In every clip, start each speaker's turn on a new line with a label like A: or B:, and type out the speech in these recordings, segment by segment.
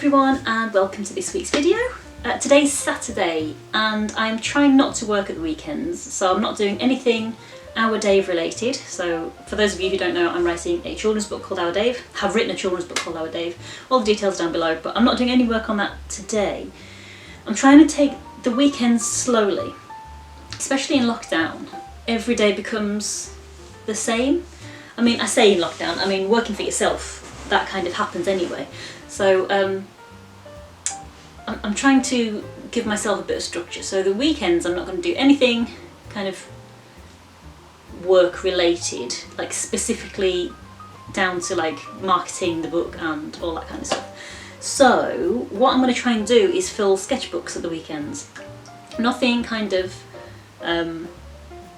A: everyone and welcome to this week's video. Today's Saturday and I'm trying not to work at the weekends, so I'm not doing anything Our Dave related. So for those of you who don't know, I'm writing a children's book called Our Dave. Have written a children's book called Our Dave. All the details down below, but I'm not doing any work on that today. I'm trying to take the weekends slowly, especially in lockdown. Every day becomes the same. I mean, I say in lockdown, I mean working for yourself, that kind of happens anyway. So I'm trying to give myself a bit of structure. So the weekends I'm not going to do anything kind of work related, like specifically down to like marketing the book and all that kind of stuff. So what I'm going to try and do is fill sketchbooks at the weekends. Nothing kind of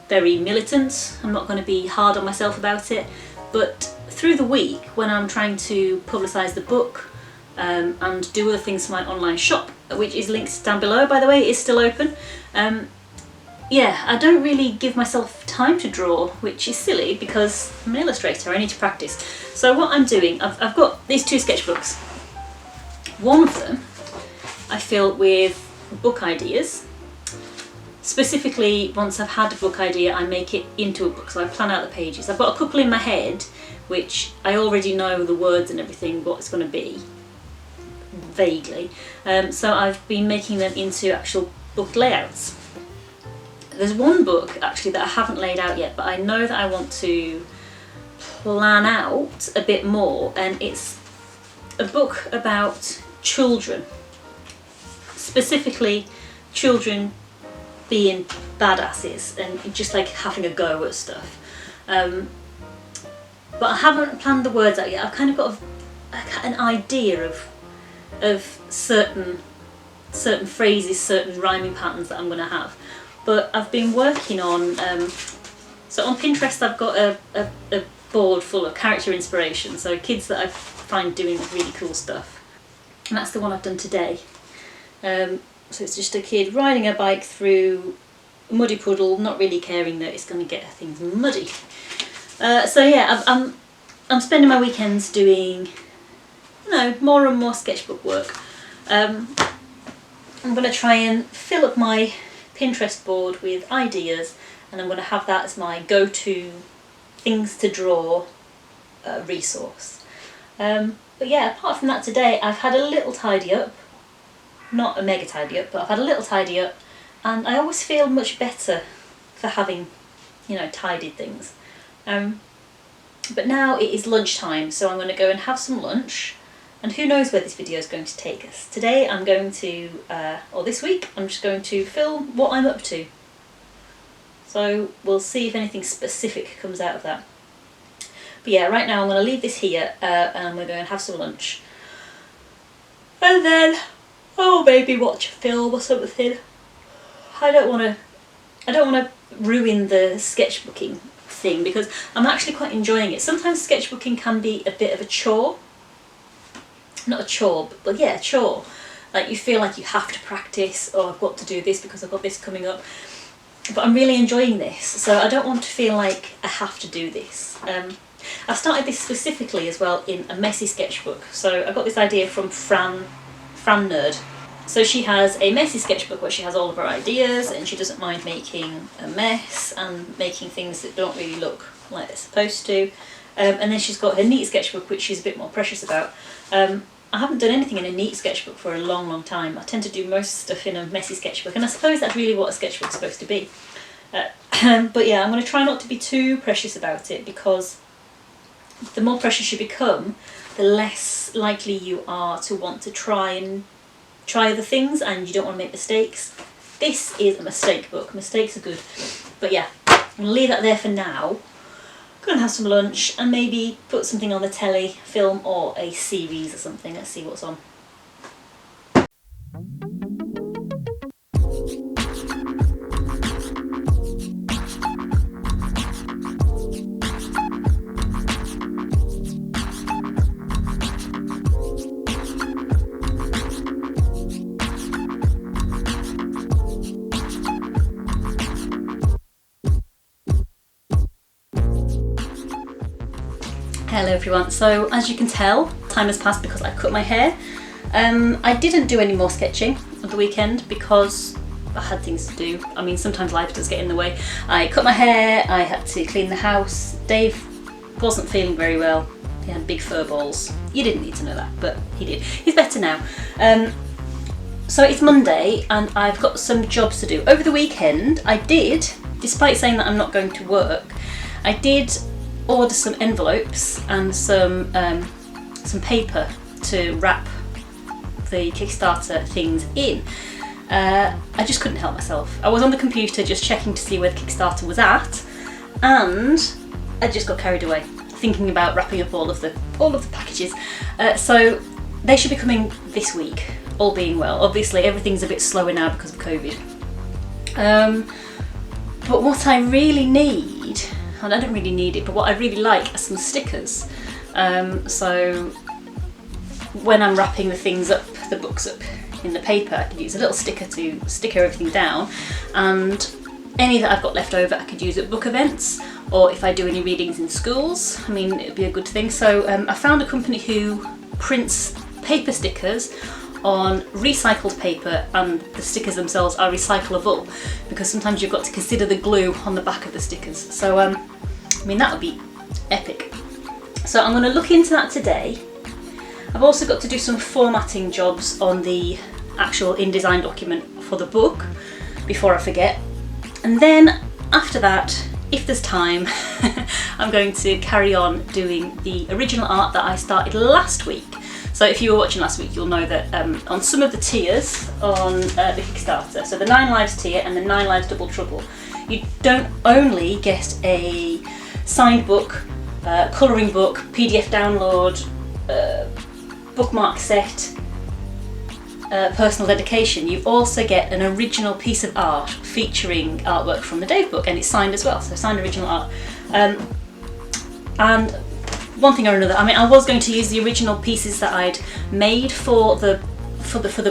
A: very militant. I'm not going to be hard on myself about it, but through the week when I'm trying to publicise the book and do other things for my online shop, which is linked down below by the way, it is still open. Yeah, I don't really give myself time to draw, which is silly because I'm an illustrator, I need to practice. So what I'm doing, I've got these two sketchbooks. One of them I fill with book ideas. Specifically, once I've had a book idea, I make it into a book, so I plan out the pages. I've got a couple in my head, which I already know the words and everything, what it's going to be, vaguely. So I've been making them into actual book layouts. There's one book actually that I haven't laid out yet, but I know that I want to plan out a bit more, and it's a book about children, specifically children being badasses and just like having a go at stuff. But I haven't planned the words out yet. I've kind of got an idea of certain phrases, certain rhyming patterns that I'm going to have. But I've been working on, so on Pinterest I've got a board full of character inspiration, so kids that I find doing really cool stuff. And that's the one I've done today. So it's just a kid riding a bike through a muddy puddle, not really caring that it's going to get things muddy. So yeah, I'm spending my weekends doing, you know, more and more sketchbook work. I'm going to try and fill up my Pinterest board with ideas, and I'm going to have that as my go-to things to draw resource. But yeah, apart from that today, I've had a little tidy up. Not a mega tidy up, but I've had a little tidy up, and I always feel much better for having, you know, tidied things. But now it is lunchtime, so I'm going to go and have some lunch, and who knows where this video is going to take us. Today I'm going to, or this week, I'm just going to film what I'm up to. So we'll see if anything specific comes out of that. But yeah, right now I'm going to leave this here, and I'm going to go and have some lunch. And then oh, maybe watch a film or something. I don't want to ruin the sketchbooking thing because I'm actually quite enjoying it. Sometimes sketchbooking can be a bit of a chore. Not a chore, but yeah, a chore. Like you feel like you have to practice, or I've got to do this because I've got this coming up. But I'm really enjoying this, so I don't want to feel like I have to do this. I started this specifically as well in a messy sketchbook. So I got this idea from Fran Nerd. So she has a messy sketchbook where she has all of her ideas, and she doesn't mind making a mess and making things that don't really look like they're supposed to. And then she's got her neat sketchbook, which she's a bit more precious about. I haven't done anything in a neat sketchbook for a long time. I tend to do most stuff in a messy sketchbook, and I suppose that's really what a sketchbook's supposed to be. But yeah, I'm going to try not to be too precious about it, because the more precious you become, the less likely you are to want to try other things, and you don't want to make mistakes. This is a mistake book. Mistakes are good. But yeah, I'm going to leave that there for now. I'm going to have some lunch and maybe put something on the telly, film, or a series or something. Let's see what's on. Hello everyone, so as you can tell, time has passed because I cut my hair. I didn't do any more sketching at the weekend because I had things to do. I mean, sometimes life does get in the way. I cut my hair, I had to clean the house. Dave wasn't feeling very well. He had big fur balls. You didn't need to know that, but he did. He's better now. So it's Monday and I've got some jobs to do. Over the weekend I did, despite saying that I'm not going to work, I did order some envelopes and some paper to wrap the Kickstarter things in. I just couldn't help myself. I was on the computer just checking to see where the Kickstarter was at, and I just got carried away thinking about wrapping up all of the packages. So they should be coming this week, all being well. Obviously everything's a bit slower now because of COVID. But what I really need, and I don't really need it, but what I really like are some stickers. So when I'm wrapping the things up, the books up in the paper, I could use a little sticker to sticker everything down, and any that I've got left over I could use at book events, or if I do any readings in schools. I mean, it'd be a good thing. So I found a company who prints paper stickers on recycled paper, and the stickers themselves are recyclable, because sometimes you've got to consider the glue on the back of the stickers. So I mean, that would be epic. So I'm going to look into that today. I've also got to do some formatting jobs on the actual InDesign document for the book before I forget. And then after that, if there's time, I'm going to carry on doing the original art that I started last week. So if you were watching last week, you'll know that on some of the tiers on the Kickstarter, so the 9 Lives tier and the 9 Lives Double Trouble, you don't only get a signed book, colouring book, PDF download, bookmark set, personal dedication, you also get an original piece of art featuring artwork from the Dave book, and it's signed as well, so signed original art. And one thing or another, I mean, I was going to use the original pieces that I'd made for the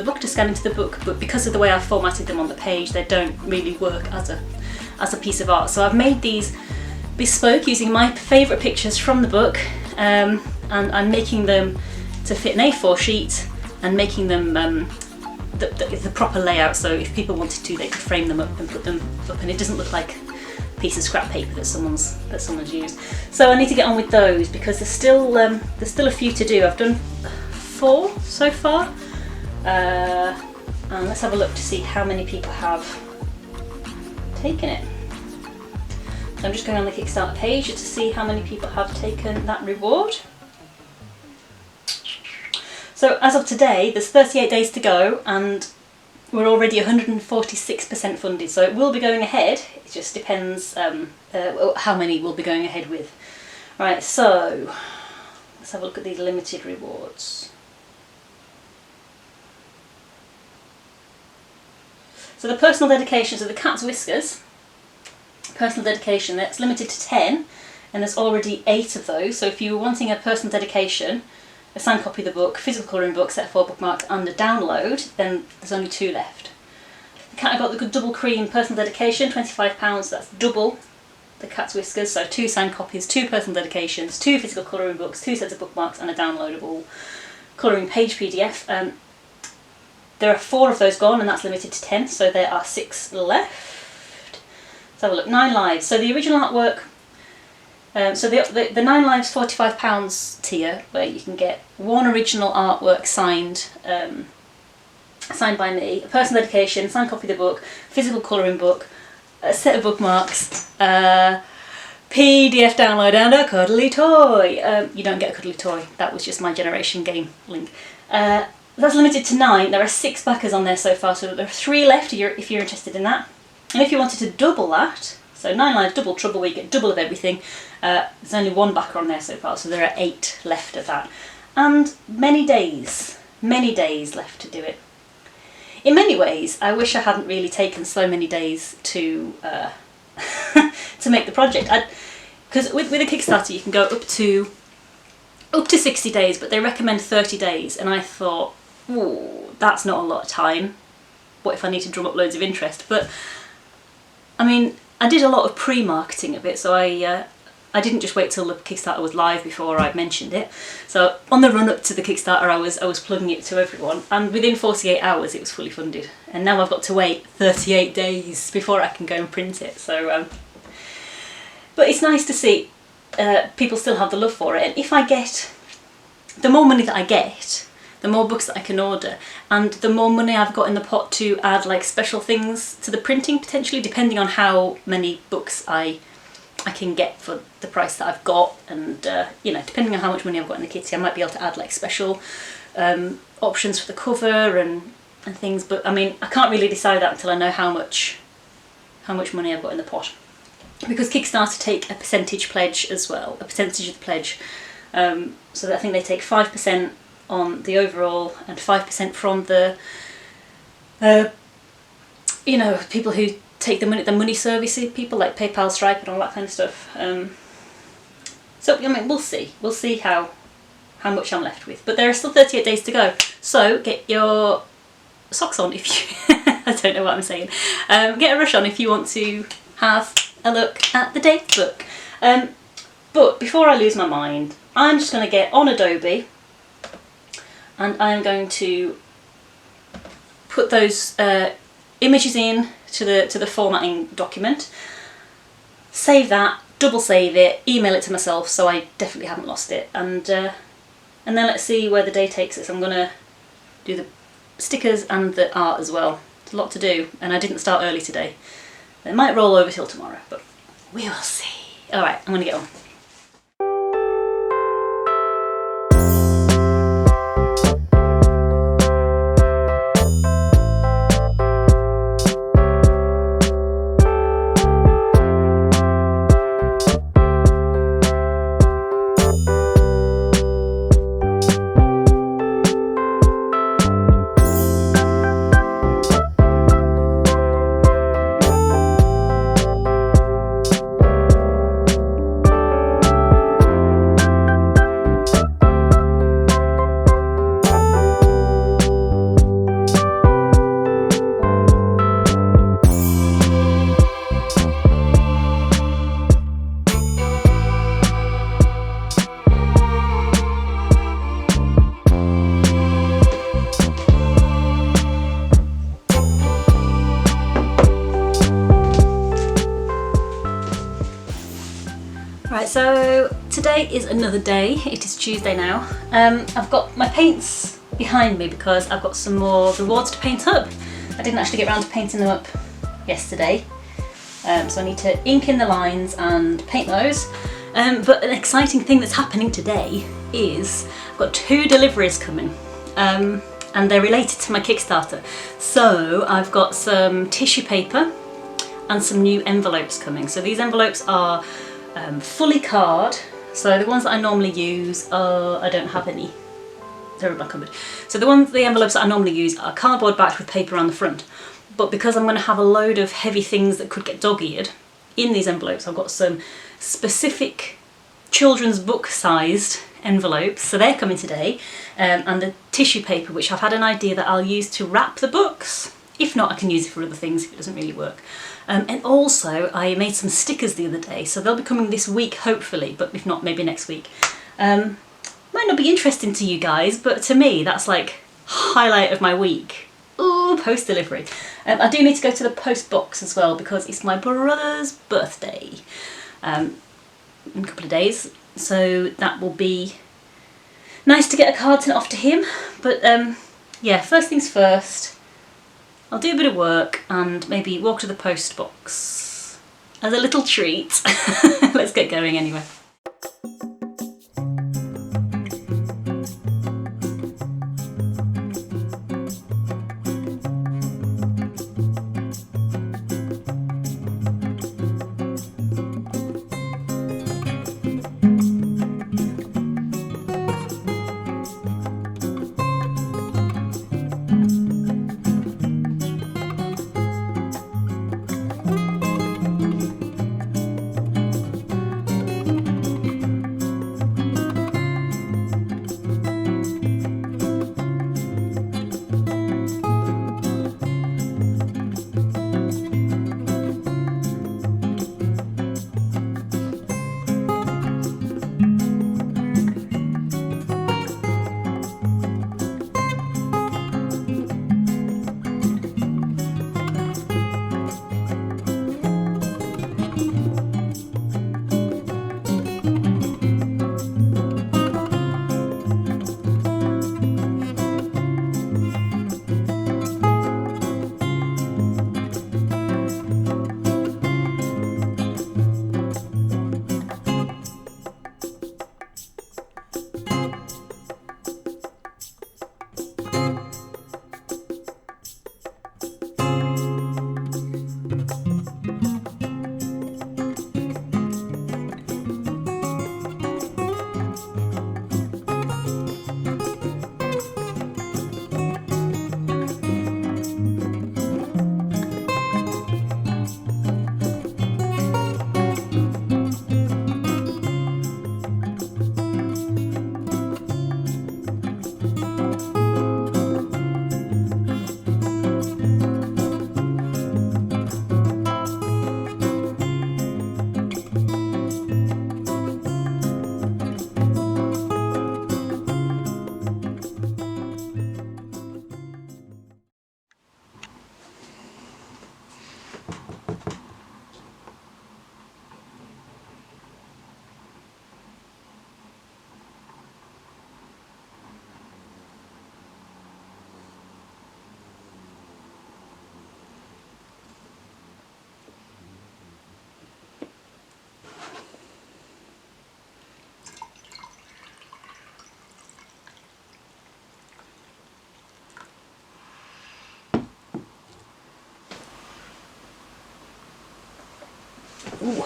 A: book to scan into the book, but because of the way I formatted them on the page, they don't really work as a piece of art. So I've made these bespoke using my favourite pictures from the book, and I'm making them to fit an A4 sheet and making them the proper layout, so if people wanted to, they could frame them up and put them up, and it doesn't look like a piece of scrap paper that someone's used. So I need to get on with those because there's still a few to do. I've done 4 so far, and let's have a look to see how many people have taken it. So I'm just going on the Kickstarter page to see how many people have taken that reward. So as of today, there's 38 days to go, and we're already 146% funded, so it will be going ahead. It just depends how many we'll be going ahead with. Right, so let's have a look at these limited rewards. So the personal dedications of the Cat's Whiskers, personal dedication, that's limited to 10, and there's already 8 of those. So if you were wanting a personal dedication, a signed copy of the book, physical colouring book, set 4 bookmarks and a download, then there's only 2 left. The cat, I got the good double cream personal dedication, £25, that's double the Cat's Whiskers, so 2 signed copies, 2 personal dedications, 2 physical colouring books, 2 sets of bookmarks and a downloadable colouring page PDF. There are 4 of those gone, and that's limited to 10, so there are 6 left. Let's have a look. 9 Lives. So the original artwork, so the 9 Lives £45 tier, where you can get 1 original artwork signed by me, a personal dedication, signed copy of the book, physical colouring book, a set of bookmarks, PDF download and a cuddly toy. You don't get a cuddly toy, that was just my Generation Game link. That's limited to 9. There are 6 backers on there so far, so there are 3 left if you're interested in that. And if you wanted to double that, so 9 Lives Double Trouble, where you get double of everything, there's only 1 backer on there so far, so there are 8 left of that. And many days left to do it. In many ways, I wish I hadn't really taken so many days to to make the project. Because with a Kickstarter you can go up to 60 days, but they recommend 30 days, and I thought, ooh, that's not a lot of time. What if I need to drum up loads of interest? But I mean, I did a lot of pre-marketing of it, so I I didn't just wait till the Kickstarter was live before I mentioned it. So on the run up to the Kickstarter, I was plugging it to everyone, and within 48 hours it was fully funded. And now I've got to wait 38 days before I can go and print it. So, but it's nice to see people still have the love for it. And if I get, the more money that I get, the more books that I can order, and the more money I've got in the pot to add like special things to the printing potentially, depending on how many books I can get for the price that I've got, and you know, depending on how much money I've got in the kitty, I might be able to add like special options for the cover and things. But I mean, I can't really decide that until I know how much money I've got in the pot, because Kickstarter take a percentage pledge as well, a percentage of the pledge. So I think they take 5% on the overall and 5% from the you know, people who take the money services, people like PayPal, Stripe and all that kind of stuff. So I mean, we'll see how much I'm left with, but there are still 38 days to go, so get your socks on if you I don't know what I'm saying. Get a rush on if you want to have a look at the date book. But before I lose my mind, I'm just going to get on Adobe, and I'm going to put those images in to the formatting document, save that, double save it, email it to myself so I definitely haven't lost it, and then let's see where the day takes us. I'm going to do the stickers and the art as well. It's a lot to do, and I didn't start early today. It might roll over till tomorrow, but we will see. Alright, I'm going to get on. Right, so today is another day. It is Tuesday now. I've got my paints behind me because I've got some more rewards to paint up. I didn't actually get around to painting them up yesterday, so I need to ink in the lines and paint those. But an exciting thing that's happening today is I've got 2 deliveries coming, and they're related to my Kickstarter. So I've got some tissue paper and some new envelopes coming. So these envelopes are fully card. So the ones that I normally use are, I don't have any, they're in my cupboard. So the envelopes that I normally use are cardboard backed with paper on the front. But because I'm going to have a load of heavy things that could get dog-eared in these envelopes, I've got some specific children's book sized envelopes, so they're coming today, and the tissue paper, which I've had an idea that I'll use to wrap the books. If not, I can use it for other things if it doesn't really work. And also I made some stickers the other day, so they'll be coming this week hopefully, but if not, maybe next week. Might not be interesting to you guys, but to me that's like highlight of my week. Ooh, post delivery. I do need to go to the post box as well because it's my brother's birthday in a couple of days, so that will be nice to get a card sent off to him. But yeah, first things first, I'll do a bit of work and maybe walk to the post box as a little treat. Let's get going anyway. Ooh.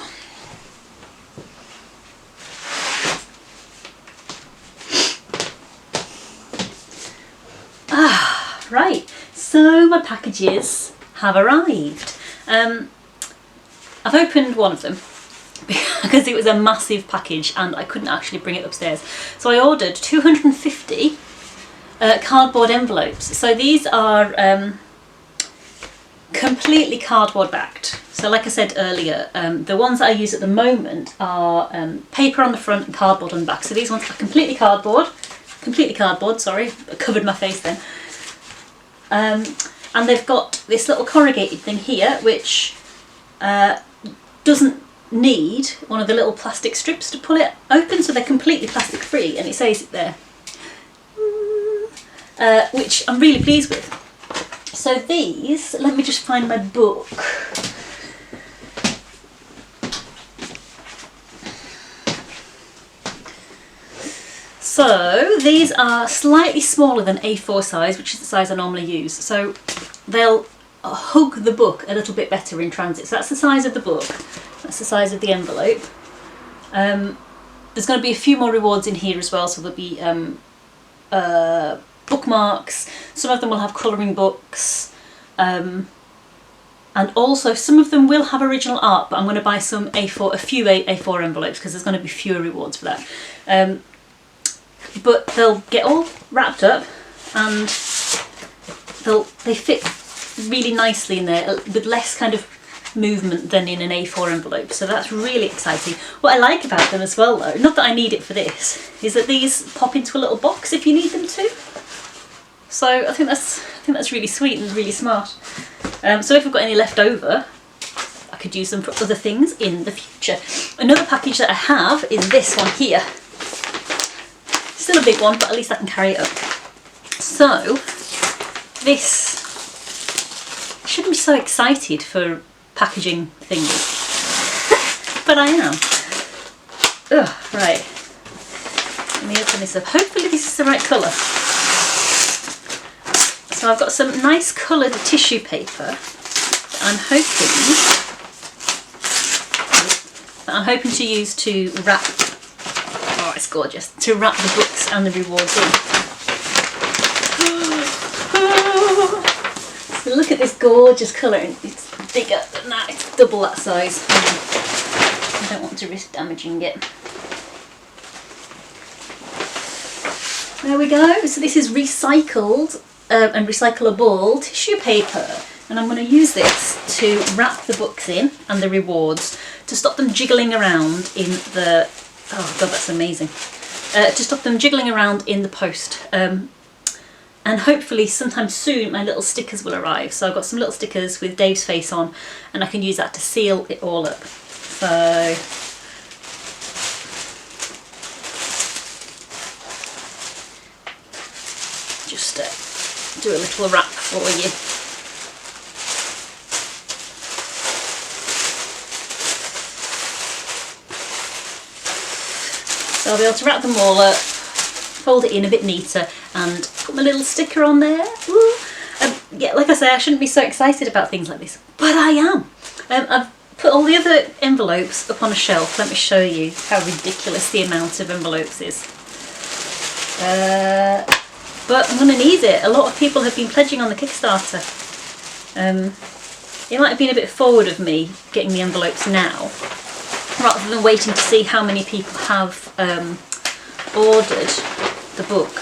A: Ah, right. So my packages have arrived. I've opened one of them because it was a massive package and I couldn't actually bring it upstairs. So I ordered 250 cardboard envelopes. So these are completely cardboard backed. So like I said earlier, the ones that I use at the moment are paper on the front and cardboard on the back. So these ones are completely cardboard, sorry, I covered my face then. And they've got this little corrugated thing here which doesn't need one of the little plastic strips to pull it open, so they're completely plastic free, and it says it there, which I'm really pleased with. So these, let me just find my book. So these are slightly smaller than A4 size, which is the size I normally use, so they'll hug the book a little bit better in transit. So that's the size of the book, that's the size of the envelope. There's going to be a few more rewards in here as well, so there'll be bookmarks, some of them will have colouring books, and also some of them will have original art, but I'm going to buy a few A4 envelopes because there's going to be fewer rewards for that. But they'll get all wrapped up and they fit really nicely in there with less kind of movement than in an A4 envelope, so that's really exciting. What I like about them as well though, not that I need it for this, is that these pop into a little box if you need them to. So I think that's really sweet and really smart. So if I've got any left over, I could use them for other things in the future. Another package that I have is this one here. Still a big one, but at least I can carry it up. So this, I shouldn't be so excited for packaging things, but I am. Ugh, right, let me open this up. Hopefully this is the right colour. So I've got some nice coloured tissue paper that I'm hoping to use to wrap. Oh, it's gorgeous, to wrap the books and the rewards in. So look at this gorgeous colour, it's bigger than that, it's double that size. I don't want to risk damaging it. There we go, so this is recycled and recyclable tissue paper, and I'm going to use this to wrap the books in and the rewards to stop them jiggling around in the, oh god, that's amazing, to stop them jiggling around in the post. And hopefully sometime soon my little stickers will arrive. So I've got some little stickers with Dave's face on and I can use that to seal it all up. So just do a little wrap for you. So I'll be able to wrap them all up, fold it in a bit neater and put my little sticker on there. Yeah, like I say, I shouldn't be so excited about things like this, but I am. I've put all the other envelopes up on a shelf. Let me show you how ridiculous the amount of envelopes is. But I'm going to need it. A lot of people have been pledging on the Kickstarter. It might have been a bit forward of me getting the envelopes now, rather than waiting to see how many people have ordered the book.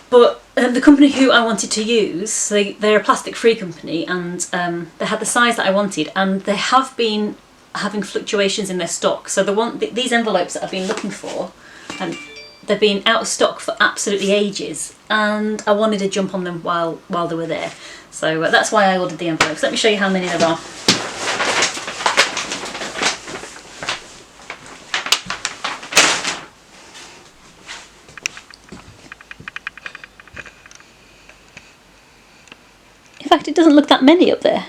A: But the company who I wanted to use, they're a plastic free company, and they had the size that I wanted, and they have been having fluctuations in their stock. So these envelopes that I've been looking for, they've been out of stock for absolutely ages, and I wanted to jump on them while they were there. So that's why I ordered the envelopes. Let me show you how many there are. In fact, it doesn't look that many up there.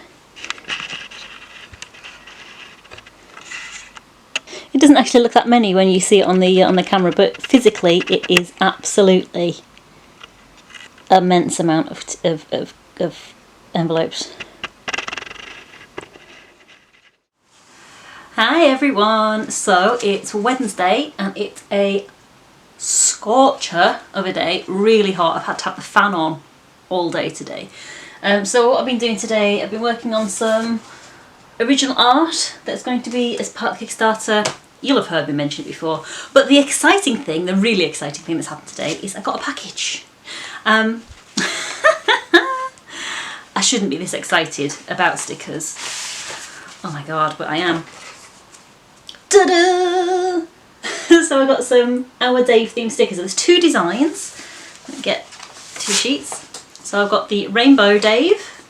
A: It doesn't actually look that many when you see it on the camera, but physically it is absolutely immense amount of envelopes. Hi everyone! So it's Wednesday and it's a scorcher of a day, really hot. I've had to have the fan on all day today. So what I've been doing today, I've been working on some original art that's going to be as part of Kickstarter. You'll have heard me mention it before, but the exciting thing, the really exciting thing that's happened today is I got a package. I shouldn't be this excited about stickers. Oh my god, but I am. Ta-da! So I got some Our Dave themed stickers. There's two designs. Let me get two sheets. So I've got the Rainbow Dave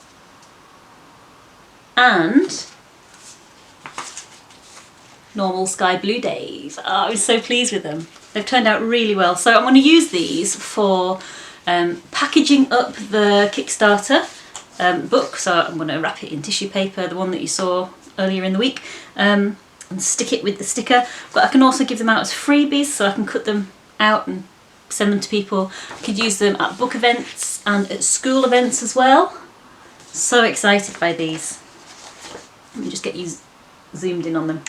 A: and normal Sky Blue Dave. Oh, I was so pleased with them. They've turned out really well. So I'm going to use these for packaging up the Kickstarter book. So I'm going to wrap it in tissue paper, the one that you saw earlier in the week. And stick it with the sticker, but I can also give them out as freebies, so I can cut them out and send them to people. I could use them at book events and at school events as well. So excited by these. Let me just get you zoomed in on them.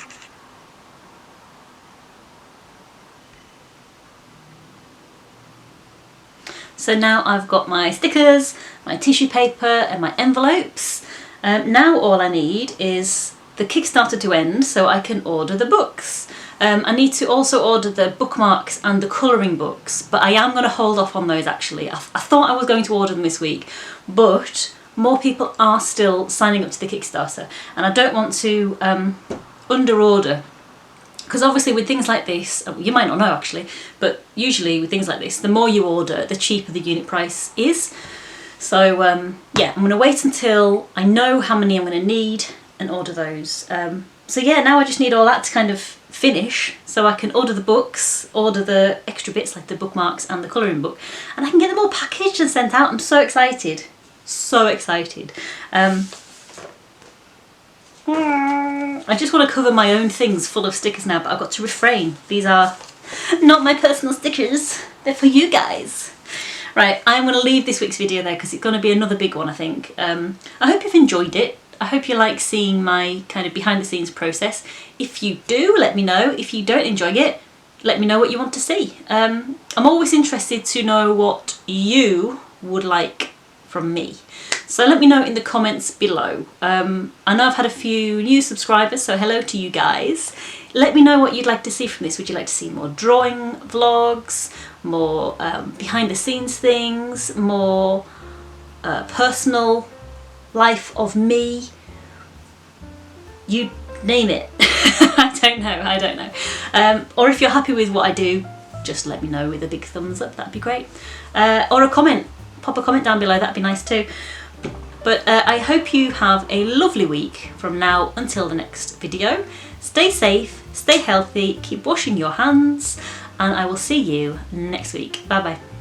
A: So now I've got my stickers, my tissue paper and my envelopes. Now all I need is the Kickstarter to end so I can order the books. I need to also order the bookmarks and the colouring books, but I am going to hold off on those actually. I thought I was going to order them this week, but more people are still signing up to the Kickstarter and I don't want to under order, because obviously with things like this, you might not know actually, but usually with things like this, the more you order, the cheaper the unit price is. So yeah, I'm going to wait until I know how many I'm going to need and order those. So yeah, now I just need all that to kind of finish so I can order the books, order the extra bits like the bookmarks and the colouring book, and I can get them all packaged and sent out. I'm so excited. So excited. I just want to cover my own things full of stickers now, but I've got to refrain. These are not my personal stickers, they're for you guys. Right, I'm going to leave this week's video there because it's going to be another big one, I think. I hope you've enjoyed it. I hope you like seeing my kind of behind the scenes process. If you do, let me know. If you don't enjoy it, let me know what you want to see. I'm always interested to know what you would like from me. So let me know in the comments below. I know I've had a few new subscribers, so hello to you guys. Let me know what you'd like to see from this. Would you like to see more drawing vlogs, more behind the scenes things, more personal life of me? You name it. I don't know. Or if you're happy with what I do, just let me know with a big thumbs up, that'd be great. Or a comment, pop a comment down below, that'd be nice too. But I hope you have a lovely week from now until the next video. Stay safe, stay healthy, keep washing your hands, and I will see you next week. Bye bye.